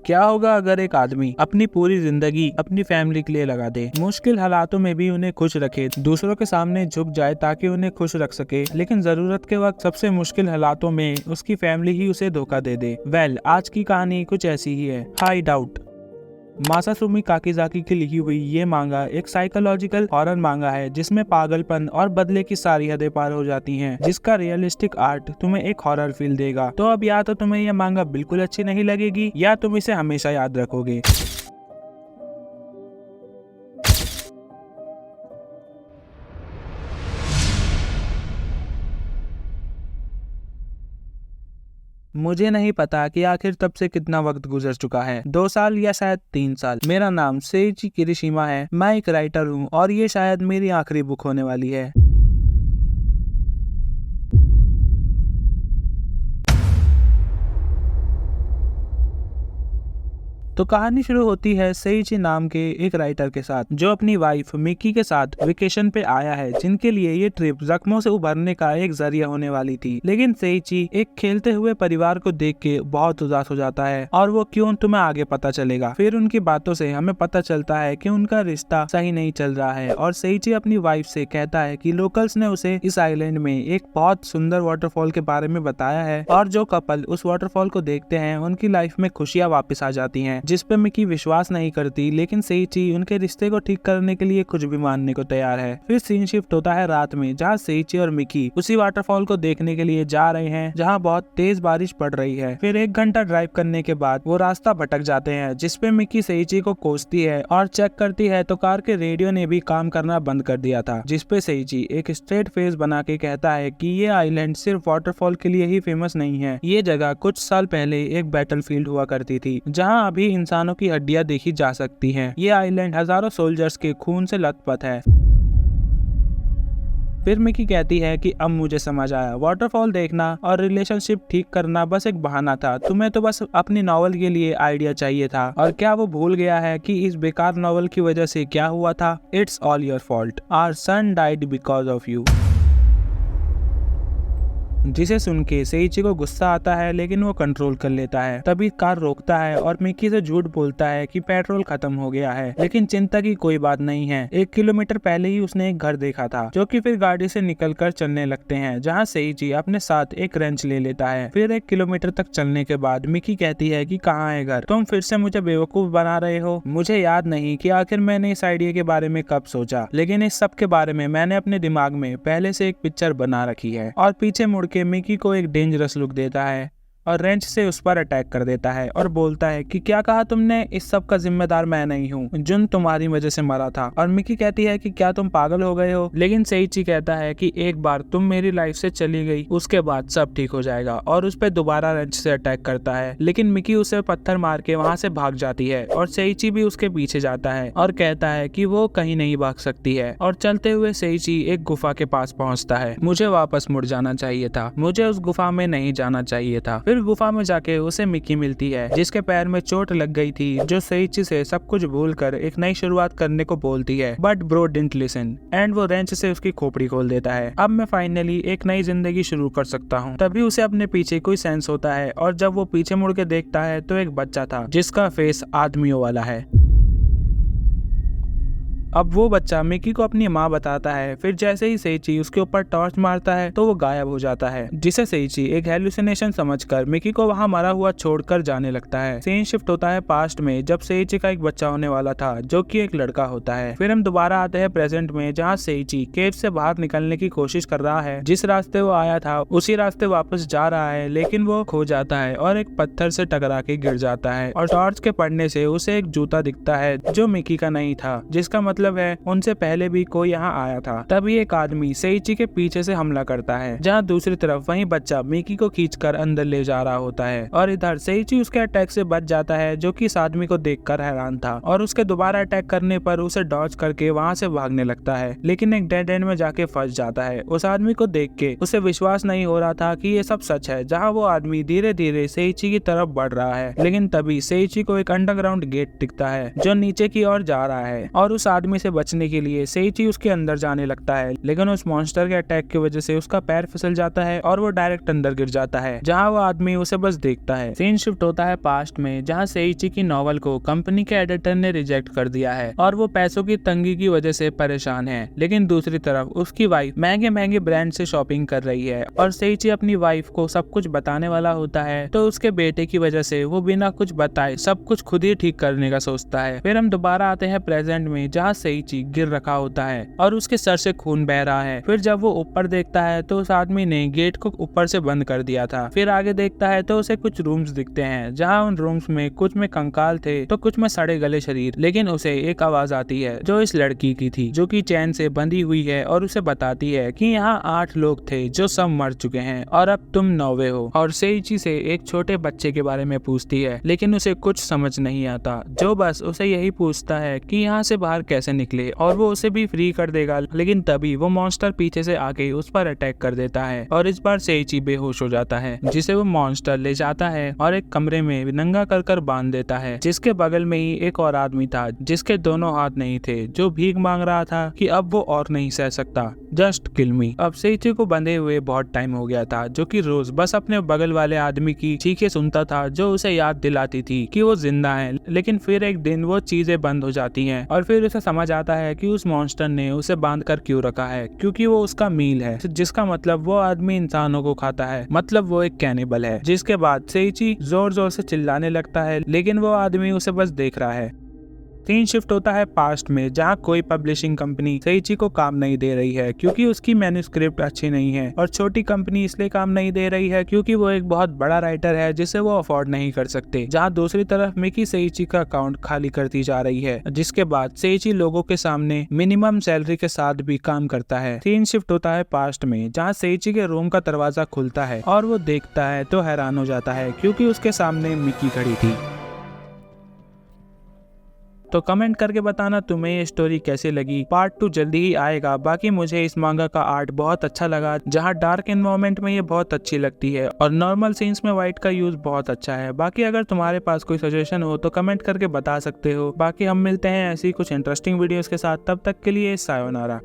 क्या होगा अगर एक आदमी अपनी पूरी जिंदगी अपनी फैमिली के लिए लगा दे, मुश्किल हालातों में भी उन्हें खुश रखे, दूसरों के सामने झुक जाए ताकि उन्हें खुश रख सके, लेकिन जरूरत के वक्त सबसे मुश्किल हालातों में उसकी फैमिली ही उसे धोखा दे दे। आज की कहानी कुछ ऐसी ही है, हाइड आउट। मासासुमी काकीजाकी की लिखी हुई ये मांगा एक साइकोलॉजिकल हॉरर मांगा है जिसमें पागलपन और बदले की सारी हदें पार हो जाती हैं, जिसका रियलिस्टिक आर्ट तुम्हें एक हॉरर फील देगा। तो अब या तो तुम्हें यह मांगा बिल्कुल अच्छी नहीं लगेगी या तुम इसे हमेशा याद रखोगे। मुझे नहीं पता कि आखिर तब से कितना वक्त गुजर चुका है, 2 साल या शायद 3 साल। मेरा नाम सेइची किरिशिमा है, मैं एक राइटर हूँ और ये शायद मेरी आखिरी बुक होने वाली है। तो कहानी शुरू होती है सेइची नाम के एक राइटर के साथ, जो अपनी वाइफ मिकी के साथ वेकेशन पे आया है, जिनके लिए ये ट्रिप जख्मों से उभरने का एक जरिया होने वाली थी। लेकिन सेइची एक खेलते हुए परिवार को देख के बहुत उदास हो जाता है, और वो क्यों तुम्हें आगे पता चलेगा। फिर उनकी बातों से हमें पता चलता है कि उनका रिश्ता सही नहीं चल रहा है, और सेइची अपनी वाइफ से कहता है कि लोकल्स ने उसे इस आइलैंड में एक बहुत सुंदर वाटरफॉल के बारे में बताया है, और जो कपल उस वाटरफॉल को देखते हैं उनकी लाइफ में खुशियां वापस आ जाती हैं, जिस पे मिकी विश्वास नहीं करती। लेकिन सेइची उनके रिश्ते को ठीक करने के लिए कुछ भी मानने को तैयार है। फिर सीन शिफ्ट होता है रात में, जहाँ सेइची और मिकी उसी वाटरफॉल को देखने के लिए जा रहे हैं जहाँ बहुत तेज बारिश पड़ रही है। फिर 1 घंटा ड्राइव करने के बाद वो रास्ता भटक जाते हैं, जिसपे मिकी सेइची को कोसती है और चेक करती है तो कार के रेडियो ने भी काम करना बंद कर दिया था, जिसपे सेइची एक स्ट्रेट फेस बना के कहता है कि ये आइलैंड सिर्फ वाटरफॉल के लिए ही फेमस नहीं है। ये जगह कुछ साल पहले एक बैटलफील्ड हुआ करती थी, जहाँ अभी इंसानों की हड्डियां देखी जा सकती हैं। ये आइलैंड हजारों सोल्जर्स के खून से लथपथ है। फिर मिकी कहती है कि अब मुझे समझ आया, वाटरफॉल देखना और रिलेशनशिप ठीक करना बस एक बहाना था, तुम्हें तो बस अपनी नॉवल के लिए आइडिया चाहिए था। और क्या वो भूल गया है कि इस बेकार नॉवल की वजह से क्या हुआ था? It's all your fault, our son died because of you. जिसे सुन के सेइची को गुस्सा आता है, लेकिन वो कंट्रोल कर लेता है। तभी कार रोकता है और मिकी से झूठ बोलता है कि पेट्रोल खत्म हो गया है। लेकिन चिंता की कोई बात नहीं है, 1 किलोमीटर पहले ही उसने एक घर देखा था, जो कि फिर गाड़ी से निकलकर चलने लगते हैं, जहाँ सेइची अपने साथ एक रेंच ले लेता है। फिर 1 किलोमीटर तक चलने के बाद मिकी कहती है कि कहाँ है घर? तुम फिर से मुझे बेवकूफ बना रहे हो। मुझे याद नहीं कि आखिर मैंने इस आइडिया के बारे में कब सोचा, लेकिन इस सब के बारे में मैंने अपने दिमाग में पहले से एक पिक्चर बना रखी है। और पीछे मुड़ के मिकी को एक डेंजरस लुक देता है और रेंच से उस पर अटैक कर देता है और बोलता है कि क्या कहा तुमने? इस सब का जिम्मेदार मैं नहीं हूँ, जुन तुम्हारी वजह से मरा था। और मिकी कहती है कि क्या तुम पागल हो गए हो? लेकिन सेइची कहता है कि एक बार तुम मेरी लाइफ से चली गई, उसके बाद सब ठीक हो जाएगा, और उस पर दोबारा रेंच से अटैक करता है। लेकिन मिकी उसे पत्थर मार के वहाँ से भाग जाती है, और सेइची भी उसके पीछे जाता है और कहता है कि वो कहीं नहीं भाग सकती है। और चलते हुए सेइची एक गुफा के पास पहुँचता है। मुझे वापस मुड़ जाना चाहिए था, मुझे उस गुफा में नहीं जाना चाहिए था। फिर गुफा में जाके उसे मिकी मिलती है, जिसके पैर में चोट लग गई थी, जो सेइची से सब कुछ भूलकर एक नई शुरुआत करने को बोलती है। But bro didn't listen and वो रेंच से उसकी खोपड़ी खोल देता है। अब मैं फाइनली एक नई जिंदगी शुरू कर सकता हूँ। तभी उसे अपने पीछे कोई सेंस होता है, और जब वो पीछे मुड़ के देखता है तो एक बच्चा था, जिसका फेस आदमियों वाला है। अब वो बच्चा मिकी को अपनी माँ बताता है। फिर जैसे ही सेइची उसके ऊपर टॉर्च मारता है तो वो गायब हो जाता है, जिसे सेइची एक हेलुसिनेशन समझकर मिकी को वहाँ मरा हुआ छोड़कर जाने लगता है। सीन शिफ्ट होता है पास्ट में, जब सेइची का एक बच्चा होने वाला था, जो कि एक लड़का होता है। फिर हम दोबारा आते हैं प्रेजेंट में, जहाँ सेइची केव से बाहर निकलने की कोशिश कर रहा है। जिस रास्ते वो आया था उसी रास्ते वापस जा रहा है, लेकिन वो खो जाता है और एक पत्थर से टकरा के गिर जाता है। और टॉर्च के पड़ने से उसे एक जूता दिखता है, जो मिकी का नहीं था, जिसका मतलब है उनसे पहले भी कोई यहाँ आया था। तभी एक आदमी सेइची के पीछे से हमला करता है, जहाँ दूसरी तरफ वही बच्चा मिकी को खींचकर अंदर ले जा रहा होता है। और इधर सेइची उसके अटैक से बच जाता है, जो कि इस आदमी को देखकर हैरान था, और उसके दोबारा अटैक करने पर उसे डॉज करके वहाँ से भागने लगता है, लेकिन एक डेड एंड में जाके फंस जाता है। उस आदमी को देख के उसे विश्वास नहीं हो रहा था कि ये सब सच है, जहाँ वो आदमी धीरे धीरे सेइची की तरफ बढ़ रहा है। लेकिन तभी सेइची को एक अंडरग्राउंड गेट दिखता है, जो नीचे की ओर जा रहा है, और उस आदमी आदमी से बचने के लिए सेइची उसके अंदर जाने लगता है, लेकिन उस मॉन्स्टर के अटैक की वजह से उसका पैर फिसल जाता है और वो डायरेक्ट अंदर गिर जाता है, जहाँ वो आदमी उसे बस देखता है। सीन शिफ्ट होता है पास्ट में, जहाँ सेइची की नॉवल को कंपनी के एडिटर ने रिजेक्ट कर दिया है और वो पैसों की तंगी की वजह से परेशान है। लेकिन दूसरी तरफ उसकी वाइफ महंगे महंगे ब्रांड से शॉपिंग कर रही है और सेइची अपनी वाइफ को सब कुछ बताने वाला होता है, तो उसके बेटे की वजह से वो बिना कुछ बताए सब कुछ खुद ही ठीक करने का सोचता है। फिर हम दोबारा आते हैं प्रेजेंट में, जहाँ सेइची गिर रखा होता है और उसके सर से खून बह रहा है। फिर जब वो ऊपर देखता है तो उस आदमी ने गेट को ऊपर से बंद कर दिया था। फिर आगे देखता है तो उसे कुछ रूम्स दिखते हैं, जहाँ उन रूम्स में कुछ में कंकाल थे तो कुछ में सड़े गले शरीर। लेकिन उसे एक आवाज आती है जो इस लड़की की थी, जो कि चैन से बंधी हुई है और उसे बताती है कि यहाँ 8 लोग थे जो सब मर चुके हैं और अब तुम 9वें हो। और सेइची से एक छोटे बच्चे के बारे में पूछती है, लेकिन उसे कुछ समझ नहीं आता, जो बस उसे यही पूछता है कि यहाँ से बाहर कैसे निकले और वो उसे भी फ्री कर देगा। लेकिन तभी वो मॉन्स्टर पीछे से आके उस पर अटैक कर देता है और इस बार सेइची बेहोश हो जाता है, जिसे वो मॉन्स्टर ले जाता है और एक कमरे में नंगा कर बांध देता है, जिसके बगल में ही एक और आदमी था जिसके दोनों हाथ नहीं थे, जो भीख मांग रहा था कि अब वो और नहीं सह सकता, जस्ट किल मी। अब सेइची को बंधे हुए बहुत टाइम हो गया था, जो कि रोज बस अपने बगल वाले आदमी की चीखें सुनता था, जो उसे याद दिलाती थी कि वो जिंदा है। लेकिन फिर एक दिन वो चीजें बंद हो जाती हैं और फिर उसे समझ आता है कि उस मॉन्स्टर ने उसे बांध कर क्यों रखा है, क्योंकि वो उसका मील है, जिसका मतलब वो आदमी इंसानों को खाता है, मतलब वो एक कैनिबल है। जिसके बाद सेइची जोर जोर से चिल्लाने लगता है, लेकिन वो आदमी उसे बस देख रहा है। सीन शिफ्ट होता है पास्ट में, जहाँ कोई पब्लिशिंग कंपनी सेइची को काम नहीं दे रही है क्योंकि उसकी मैन्युस्क्रिप्ट अच्छी नहीं है, और छोटी कंपनी इसलिए काम नहीं दे रही है क्योंकि वो एक बहुत बड़ा राइटर है जिसे वो अफोर्ड नहीं कर सकते। जहाँ दूसरी तरफ मिकी सेइची का अकाउंट खाली करती जा रही है, जिसके बाद सेइची लोगों के सामने मिनिमम सैलरी के साथ भी काम करता है। सीन शिफ्ट होता है पास्ट में, जहाँ सेइची के रूम का दरवाजा खुलता है और वो देखता है तो हैरान हो जाता है क्योंकि उसके सामने मिकी खड़ी थी। तो कमेंट करके बताना तुम्हें ये स्टोरी कैसी लगी। पार्ट 2 जल्दी ही आएगा। बाकी मुझे इस मांगा का आर्ट बहुत अच्छा लगा, जहाँ डार्क एनवायरनमेंट में ये बहुत अच्छी लगती है और नॉर्मल सीन्स में व्हाइट का यूज बहुत अच्छा है। बाकी अगर तुम्हारे पास कोई सजेशन हो तो कमेंट करके बता सकते हो। बाकी हम मिलते हैं ऐसी कुछ इंटरेस्टिंग वीडियोस के साथ, तब तक के लिए सायोनारा।